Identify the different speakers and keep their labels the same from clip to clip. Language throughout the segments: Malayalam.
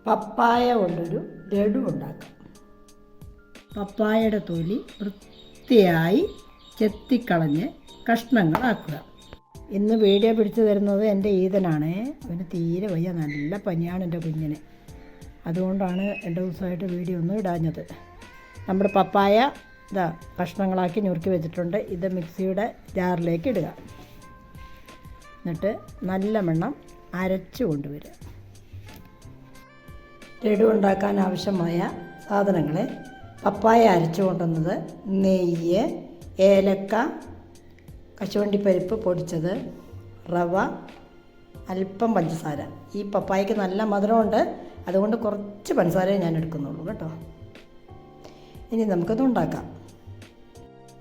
Speaker 1: പപ്പായ കൊണ്ടൊരു ലഡു ഉണ്ടാക്കാം. പപ്പായയുടെ തൊലി വൃത്തിയായി ചെത്തിക്കളഞ്ഞ് കഷ്ണങ്ങളാക്കുക. ഇന്ന് വീഡിയോ പിടിച്ചു തരുന്നത് എൻ്റെ ഈതനാണ്. അവന് തീരെ വയ്യ, നല്ല പനിയാണ് എൻ്റെ കുഞ്ഞിന്. അതുകൊണ്ടാണ് 2 ദിവസമായിട്ട് വീഡിയോ ഒന്നും ഇടാഞ്ഞത്. നമ്മുടെ പപ്പായ ഇതാ കഷ്ണങ്ങളാക്കി ഞുറുക്കി വെച്ചിട്ടുണ്ട്. ഇത് മിക്സിയുടെ ജാറിലേക്ക് ഇടുക. എന്നിട്ട് നല്ലവണ്ണം അരച്ചു കൊണ്ടുവരിക. ലഡു ഉണ്ടാക്കാൻ ആവശ്യമായ സാധനങ്ങൾ: പപ്പായ അരച്ചു കൊണ്ടുവന്നത്, നെയ്യ്, ഏലക്ക, കശുവണ്ടിപ്പരിപ്പ് പൊടിച്ചത്, റവ, അല്പം പഞ്ചസാര. ഈ പപ്പായയ്ക്ക് നല്ല മധുരമുണ്ട്, അതുകൊണ്ട് കുറച്ച് പഞ്ചസാരയെ ഞാൻ എടുക്കുന്നുള്ളൂ കേട്ടോ. ഇനി നമുക്കത് ഉണ്ടാക്കാം.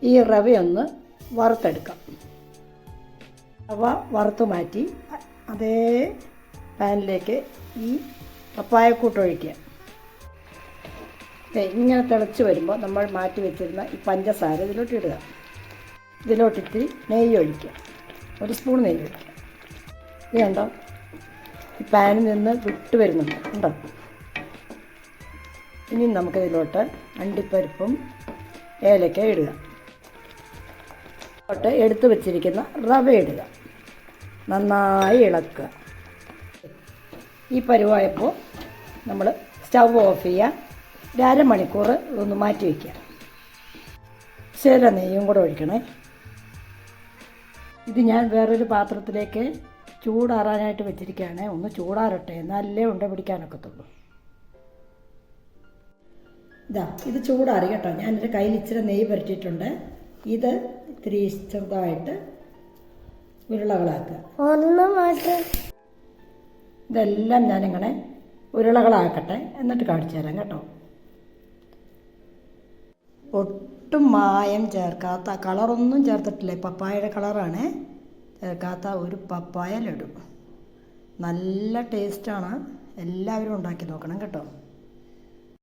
Speaker 1: ഈ റവയൊന്ന് വറുത്തെടുക്കാം. റവ വറുത്ത് മാറ്റി അതേ പാനിലേക്ക് ഈ പപ്പായക്കൂട്ട് ഒഴിക്കുക. ഇങ്ങനെ തിളച്ച് വരുമ്പോൾ നമ്മൾ മാറ്റി വെച്ചിരുന്ന ഈ പഞ്ചസാര ഇതിലോട്ട് ഇടുക. ഇതിലോട്ടിട്ട് നെയ്യ് ഒഴിക്കുക. 1 സ്പൂൺ നെയ്യ് ഒഴിക്കുക. ഇത് കണ്ടോ, ഈ പാനിൽ നിന്ന് വിട്ട് വരുന്നുണ്ട്, ഉണ്ടോ? ഇനി നമുക്കിതിലോട്ട് അണ്ടിപ്പരിപ്പും ഏലക്ക ഇടുക. ഇതിലോട്ട് എടുത്ത് വെച്ചിരിക്കുന്ന റവ ഇടുക. നന്നായി ഇളക്കുക. ഈ പരുവായപ്പോൾ നമ്മൾ സ്റ്റവ് ഓഫ് ചെയ്യുക. 1/2 മണിക്കൂർ ഒന്ന് മാറ്റി വയ്ക്കുക. ശരി, നെയ്യും കൂടെ ഒഴിക്കണേ. ഇത് ഞാൻ വേറൊരു പാത്രത്തിലേക്ക് ചൂടാറാനായിട്ട് വെച്ചിരിക്കുകയാണ്. ഒന്ന് ചൂടാറട്ടെ, എന്നാലേ ഉണ്ട പിടിക്കാനൊക്കത്തുള്ളൂ. ഇതാ ഇത് ചൂടാറി കേട്ടോ. ഞാനെൻ്റെ കയ്യിൽ ഇച്ചിരി നെയ്യ് പുരട്ടിയിട്ടുണ്ട്. ഇത് ഇത്തിരി ചെറുതായിട്ട് ഉരുളകളാക്കുക. ഇതെല്ലാം ഞാനിങ്ങനെ ഉരുളകളാക്കട്ടെ, എന്നിട്ട് കാണിച്ചു തരാം കേട്ടോ. ഒട്ടും മായം ചേർക്കാത്ത, കളറൊന്നും ചേർത്തിട്ടില്ല, പപ്പായയുടെ കളറാണ് ചേർക്കാത്ത ഒരു പപ്പായ ലഡു. നല്ല ടേസ്റ്റാണ്. എല്ലാവരും ഉണ്ടാക്കി നോക്കണം കേട്ടോ.